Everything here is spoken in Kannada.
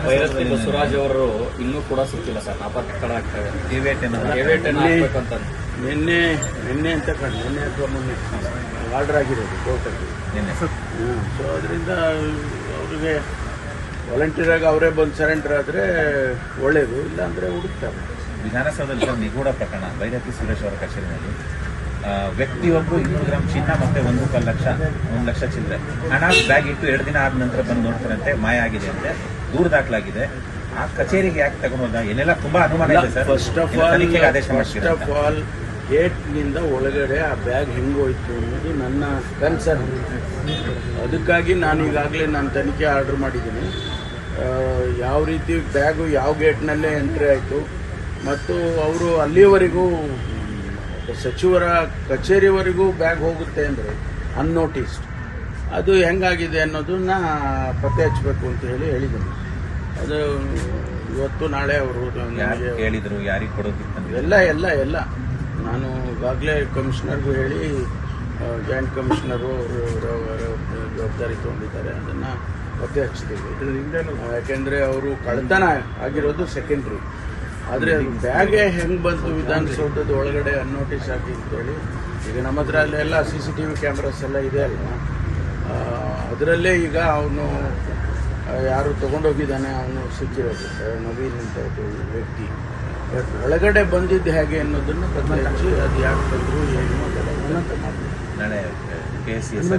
ಬೈರತಿ ಬಸವರಾಜ್ ಅವರು ಇನ್ನೂ ಕೂಡ ಸಿಕ್ಕಿಲ್ಲ ಸರ್, ನಾಪತ್ತೆ ಆಗ್ತವೆ. ನಿನ್ನೆ ಅಂತ ಕಣ್ಣು ನಿನ್ನೆ ಅಥವಾ ಮೊನ್ನೆ ಆರ್ಡರ್ ಆಗಿರೋದು ಕೋರ್ಟಲ್ಲಿ. ಸೊ ಅದರಿಂದ ಅವ್ರಿಗೆ ವಾಲಂಟಿಯರ್ ಆಗಿ ಅವರೇ ಬಂದು ಸರೆಂಡರ್ ಆದರೆ ಒಳ್ಳೇದು, ಇಲ್ಲಾಂದರೆ ಹುಡುಕ್ತಾರೆ. ವಿಧಾನಸೌಧದಲ್ಲಿ ಸರ್ ನಿಗೂಢ ಪ್ರಕರಣ ಬೈರತಿ ಸುರೇಶ್ ಅವರ ಕಚೇರಿನಲ್ಲಿ ವ್ಯಕ್ತಿಯೊಬ್ಬರು 200 ಗ್ರಾಂ ಚಿನ್ನ ಮತ್ತೆ 1 ಲಕ್ಷ ಚಿಲ್ಲರೆ ಹಣ ಬ್ಯಾಗ್ ಇಟ್ಟು 2 ದಿನ ಆದ ನಂತರ ಬಂದು ನೋಡ್ತಾರಂತೆ ಮಾಯ ಆಗಿದೆ ಅಂತೆ ದೂರು ದಾಖಲಾಗಿದೆ. ಆ ಕಚೇರಿಗೆ ಯಾಕೆ ತಗೊಂಡೋದ ಏನೆಲ್ಲ ತುಂಬಾ ಅನುಮಾನ ಇದೆ ಸರ್. ಫಸ್ಟ್ ಆಫ್ ಆಲ್ ಗೇಟ್ನಿಂದ ಒಳಗಡೆ ಆ ಬ್ಯಾಗ್ ಹೆಂಗೋಯ್ತು ಅನ್ನೋದು ನನ್ನ ಕನ್ಸರ್ನ್. ಅದಕ್ಕಾಗಿ ನಾನು ಈಗಾಗಲೇ ತನಿಖೆ ಆರ್ಡರ್ ಮಾಡಿದ್ದೀನಿ. ಯಾವ ರೀತಿ ಬ್ಯಾಗು ಯಾವ ಗೇಟ್ನಲ್ಲೇ ಎಂಟ್ರಿ ಆಯಿತು ಮತ್ತು ಅವರು ಅಲ್ಲಿಯವರೆಗೂ ಸಚಿವರ ಕಚೇರಿವರೆಗೂ ಬ್ಯಾಗ್ ಹೋಗುತ್ತೆ ಅಂದರೆ ಅನ್ನೋಟಿಸ್ಡ್, ಅದು ಹೆಂಗಾಗಿದೆ ಅನ್ನೋದನ್ನ ಪತ್ತೆ ಹಚ್ಚಬೇಕು ಅಂತ ಹೇಳಿದ್ದೀನಿ. ಅದು ಇವತ್ತು ನಾಳೆ ಅವರು ಹೇಳಿದರು ಯಾರಿಗೆ ಕೊಡೋದಿತ್ತು ಎಲ್ಲ ನಾನು ಈಗಾಗಲೇ ಕಮಿಷನರ್ಗೂ ಹೇಳಿ ಜಾಯಿಂಟ್ ಕಮಿಷನರು ಅವರು ಜವಾಬ್ದಾರಿ ತೊಗೊಂಡಿದ್ದಾರೆ, ಅದನ್ನು ಪತ್ತೆ ಹಚ್ಚಿದ್ದೀವಿ. ಯಾಕೆಂದರೆ ಅವರು ಕಳ್ಳತನ ಆಗಿರೋದು ಸೆಕೆಂಡ್ರಿ, ಆದರೆ ಅದು ಬ್ಯಾಗೇ ಹೆಂಗೆ ಬಂತು ವಿಧಾನಸೌಧದ ಒಳಗಡೆ ಅನ್ನೋಟಿಸ್ ಆಗಿ ಅಂತೇಳಿ. ಈಗ ನಮ್ಮ ಹತ್ರ ಅಲ್ಲೆಲ್ಲ CCTV ಕ್ಯಾಮ್ರಾಸ್ ಎಲ್ಲ ಇದೆ ಅಲ್ವಾ, ಅದರಲ್ಲೇ ಈಗ ಅವನು ಯಾರು ತೊಗೊಂಡೋಗಿದ್ದಾನೆ ಅವನು ಸಿಕ್ಕಿರೋದು ನವೀನ್ ಅಂತ ವ್ಯಕ್ತಿ. ಬಟ್ ಒಳಗಡೆ ಬಂದಿದ್ದು ಹೇಗೆ ಅನ್ನೋದನ್ನು ಪತ್ತೆ ಹಚ್ಚಿ ಅದು ಯಾಕೆ ಬಂದರು ಏನು ಅದೆಲ್ಲ ಉನ್ನತ ಮಾಡಿ ನಾಳೆ KCS